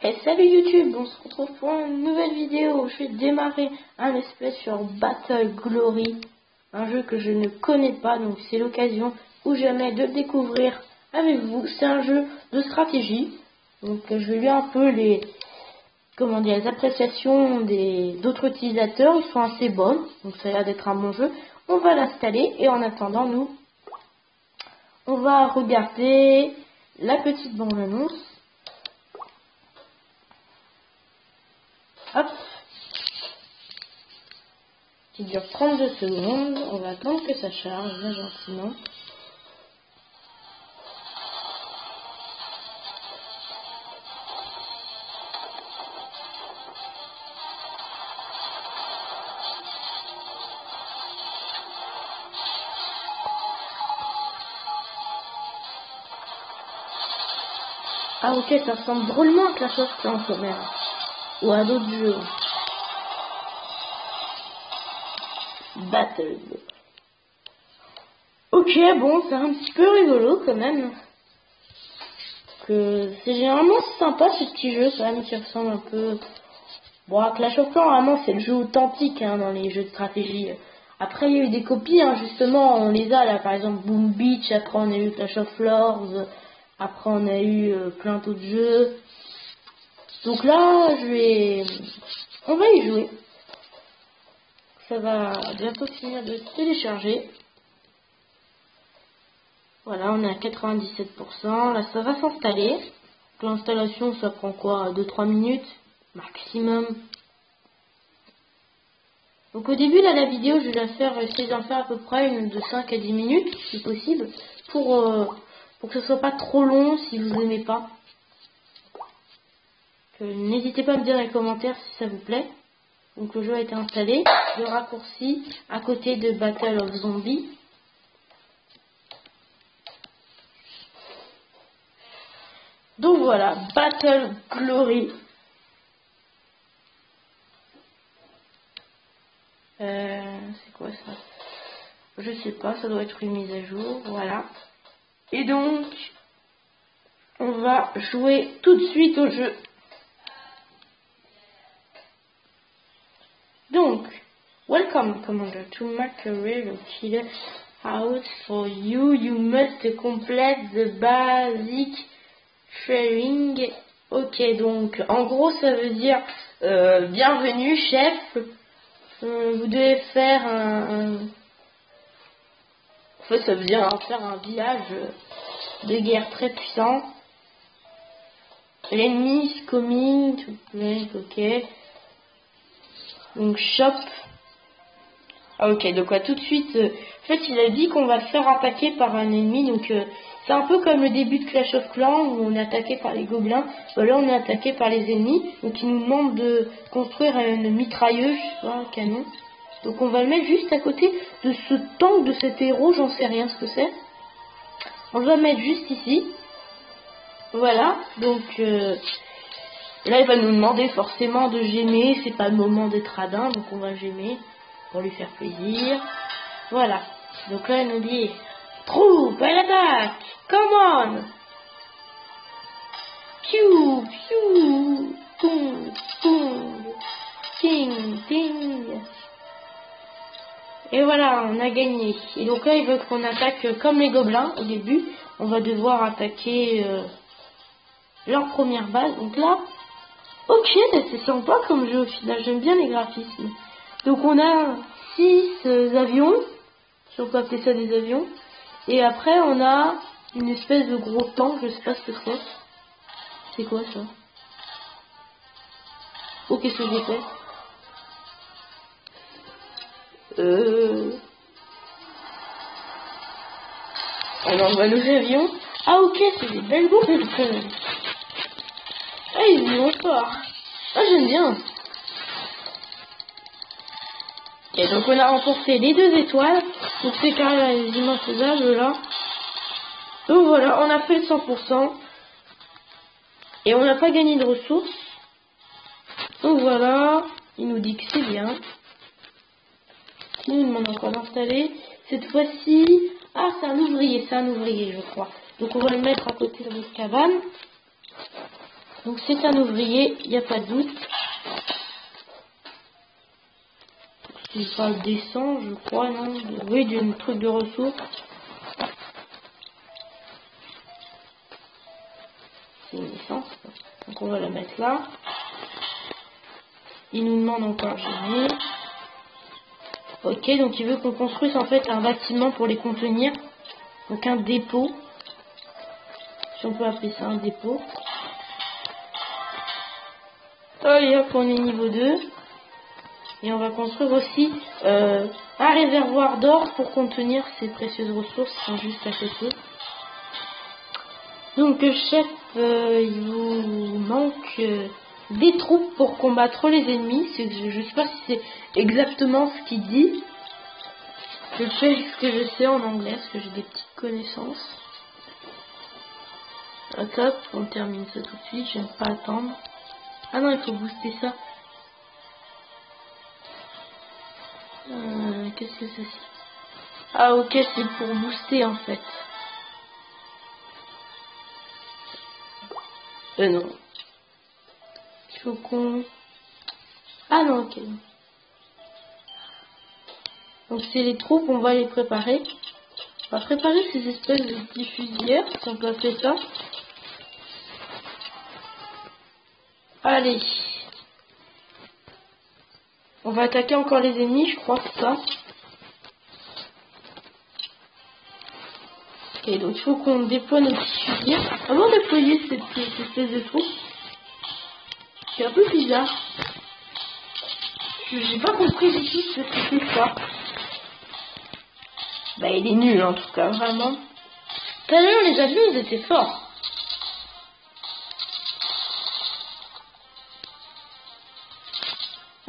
Et salut YouTube, on se retrouve pour une nouvelle vidéo où je vais démarrer un espèce sur Battle Glory, un jeu que je ne connais pas, donc c'est l'occasion ou jamais de le découvrir avec vous. C'est un jeu de stratégie, donc je vais lire un peu les appréciations d'autres utilisateurs. Ils sont assez bonnes, donc ça a l'air d'être un bon jeu. On va l'installer et en attendant nous, on va regarder la petite bande-annonce. Hop, qui dure 32 secondes. On va attendre que ça charge bien gentiment. Ah ok, ça ressemble drôlement à Clash of Clans quand même. Ou à d'autres jeux. Battle. Ok, bon, c'est un petit peu rigolo quand même. Que c'est généralement sympa ce petit jeu quand même qui ressemble un peu. Bon, à Clash of Clans, vraiment c'est le jeu authentique hein, dans les jeux de stratégie. Après il y a eu des copies, hein, justement, on les a là, par exemple Boom Beach, après on a eu Clash of Lords, après on a eu plein d'autres jeux. Donc là, on va y jouer. Ça va bientôt finir de se télécharger. Voilà, on est à 97%. Là, ça va s'installer. L'installation, ça prend quoi? 2-3 minutes maximum. Donc au début, là, la vidéo, je vais essayer d'en faire à peu près une de 5 à 10 minutes, si possible, pour que ce soit pas trop long si vous n'aimez pas. N'hésitez pas à me dire dans les commentaires si ça vous plaît. Donc le jeu a été installé. Le raccourci à côté de Battle of Zombies. Donc voilà, Battle Glory. C'est quoi ça? Je sais pas, ça doit être une mise à jour. Voilà. Et donc, on va jouer tout de suite au jeu. Donc, welcome, Commander, to make a real killer house for you. You must complete the basic training. Ok, donc, en gros, ça veut dire bienvenue, chef. Vous devez faire En fait, ça veut dire faire un village de guerre très puissant. L'ennemi is coming to play, ok. Donc shop. Ah ok, donc tout de suite, en fait il a dit qu'on va le faire attaquer par un ennemi, donc c'est un peu comme le début de Clash of Clans où on est attaqué par les gobelins, là on est attaqué par les ennemis, donc il nous demande de construire une mitrailleuse, je sais pas, un canon. Donc on va le mettre juste à côté de ce tank, de cet héros, j'en sais rien ce que c'est. On va le mettre juste ici. Voilà, donc là il va nous demander forcément de gémer, c'est pas le moment d'être radin, donc on va gémer pour lui faire plaisir. Voilà, donc là il nous dit troupe à l'attaque, come on, piou piou, poum poum, ting ting. Et voilà, on a gagné. Et donc là il veut qu'on attaque comme les gobelins au début. On va devoir attaquer leur première base. Donc là, ok, c'est sympa comme jeu au final, j'aime bien les graphismes. Donc on a 6 avions, si on peut appeler ça des avions. Et après on a une espèce de gros tank, je sais pas ce que c'est. C'est quoi ça? Oh, qu'est-ce que j'ai fait? Alors on va nos avions. Ah ok, c'est des belles boules quand même. Ah ils vont fort. Ah j'aime bien. Ok, donc on a remporté les 2 étoiles. Donc c'est quand même quasiment faisable là. Donc voilà, on a fait le 100%. Et on n'a pas gagné de ressources. Donc voilà, il nous dit que c'est bien. Il nous demande encore d'installer. Cette fois-ci, ah c'est un ouvrier je crois. Donc on va le mettre à côté de notre cabane. Donc c'est un ouvrier, il n'y a pas de doute. C'est pas décent, je crois, non? Oui, d'un truc de ressources. C'est une licence. Donc on va la mettre là. Il nous demande encore génie. Ok, donc il veut qu'on construise en fait un bâtiment pour les contenir. Donc un dépôt. Si on peut appeler ça un dépôt. Allez hop, on est niveau 2. Et on va construire aussi un réservoir d'or pour contenir ces précieuses ressources qui sont juste à côté. Donc chef, il vous manque des troupes pour combattre les ennemis. Je sais pas si c'est exactement ce qu'il dit. Je fais ce que je sais en anglais, parce que j'ai des petites connaissances. Hop, on termine ça tout de suite, je n'aime pas attendre. Ah non, il faut booster ça. Qu'est-ce que c'est? Ah ok, c'est pour booster en fait. Non. Il faut qu'on... Ah non, ok. Donc c'est les troupes, on va les préparer. On va préparer ces espèces de petits fusiliers, si on peut appeler ça. Allez. On va attaquer encore les ennemis, je crois que c'est ça. Ok, donc il faut qu'on déploie nos petits fusiliers. Avant de déployer cette espèce de troupe, c'est un peu bizarre. J'ai pas compris du tout ce que c'était ça. Bah il est nul en tout cas, vraiment. Tellement les avions ils étaient forts.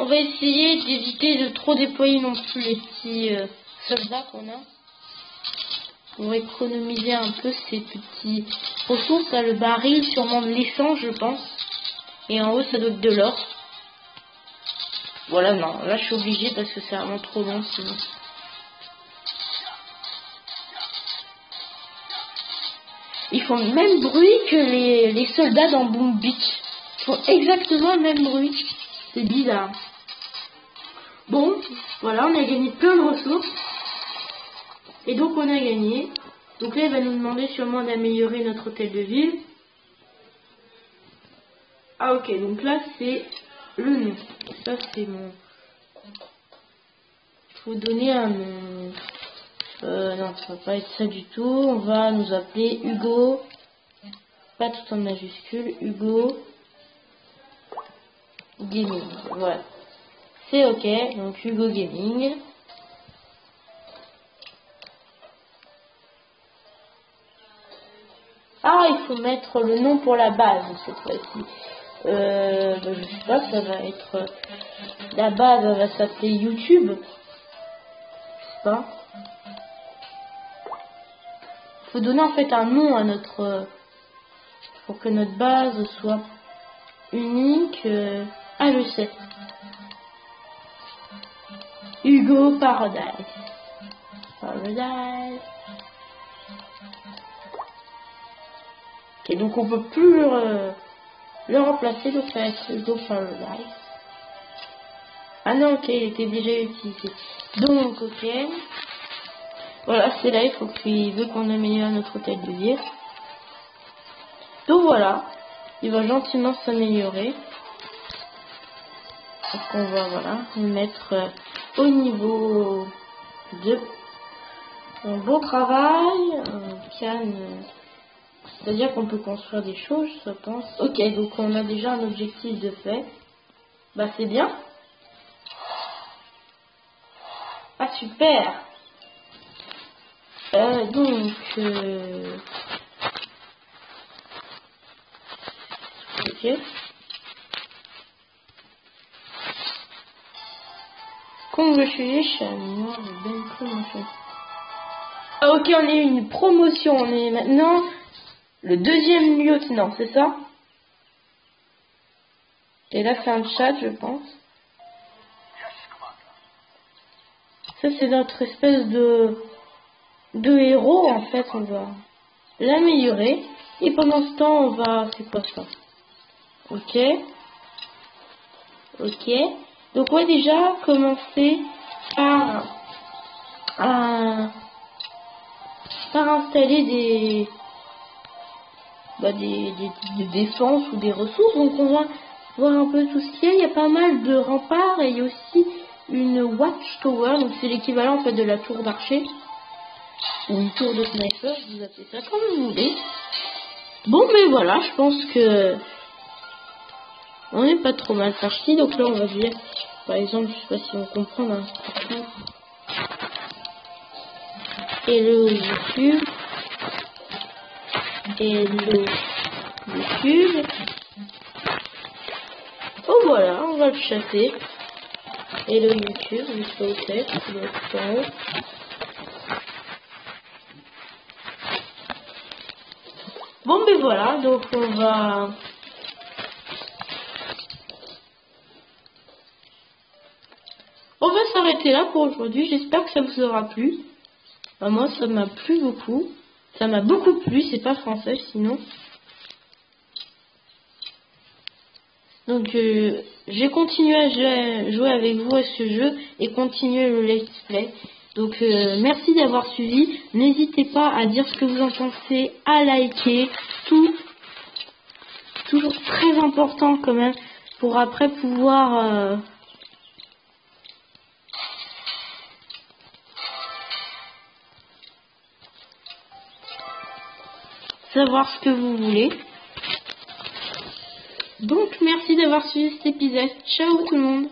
On va essayer d'éviter de trop déployer non plus les petits soldats qu'on a. On va économiser un peu ces petits ressources. Là, le baril, sûrement de l'essence, je pense. Et en haut, ça doit être de l'or. Voilà, non. Là, je suis obligée parce que c'est vraiment trop long sinon. Ils font le même bruit que les soldats dans Boom Beach. Ils font exactement le même bruit. C'est bizarre. Bon, voilà, on a gagné plein de ressources. Et donc on a gagné. Donc là, il va nous demander sûrement d'améliorer notre hôtel de ville. Ah ok, donc là c'est le nom. Ça c'est mon... Il faut donner un nom. Non, ça va pas être ça du tout. On va nous appeler Hugo. Pas tout en majuscule. Hugo Gaming. Voilà. C'est ok. Donc Hugo Gaming. Ah, il faut mettre le nom pour la base cette fois-ci. Je sais pas, ça va être... La base va s'appeler YouTube. Je sais pas. Il faut donner en fait un nom à notre... pour que notre base soit unique. Ah, je sais. Hugo Paradise. Paradise. Ok, donc on peut plus le remplacer, donc ça va être Hugo Paradise. Ah non, ok, il était déjà utilisé. Donc, ok. Voilà, c'est là, il faut qu'il veut qu'on améliore notre hôtel de ville. Donc voilà, il va gentiment s'améliorer. Donc on va, voilà, le mettre au niveau 2. Un beau travail, Cannes. C'est-à-dire qu'on peut construire des choses, je pense. Ok, donc on a déjà un objectif de fait. Bah c'est bien. Ah super. Donc ok. Congratulations. Ah ok, on a eu une promotion. On est maintenant le deuxième lieutenant, c'est ça? Et là c'est un chat, je pense. Ça c'est notre espèce de héros en fait. On va l'améliorer. Et pendant ce temps on va... C'est quoi ça? Ok. Ok. Donc on va déjà commencer par, installer des défenses ou des ressources. Donc on va voir un peu tout ce qu'il y a. Il y a pas mal de remparts et il y a aussi une watchtower. Donc c'est l'équivalent en fait de la tour d'archer ou une tour de sniper. Vous appelez ça comme vous voulez. Bon mais voilà, je pense que on n'est pas trop mal parti. Donc là on va dire, par exemple, je sais pas si on comprend l'instruction. Hello YouTube. Hello YouTube. Oh voilà, on va le chasser. Hello YouTube, je sais pas où c'est, il doit être en haut. Bon ben voilà, donc on va s'arrêter là pour aujourd'hui. J'espère que ça vous aura plu. Enfin, moi ça m'a plu beaucoup. Ça m'a beaucoup plu, c'est pas français sinon. Donc j'ai continué à jouer avec vous à ce jeu et continuer le let's play. Donc merci d'avoir suivi. N'hésitez pas à dire ce que vous en pensez, à liker, toujours très important quand même pour après pouvoir savoir ce que vous voulez. Donc merci d'avoir suivi cet épisode. Ciao tout le monde.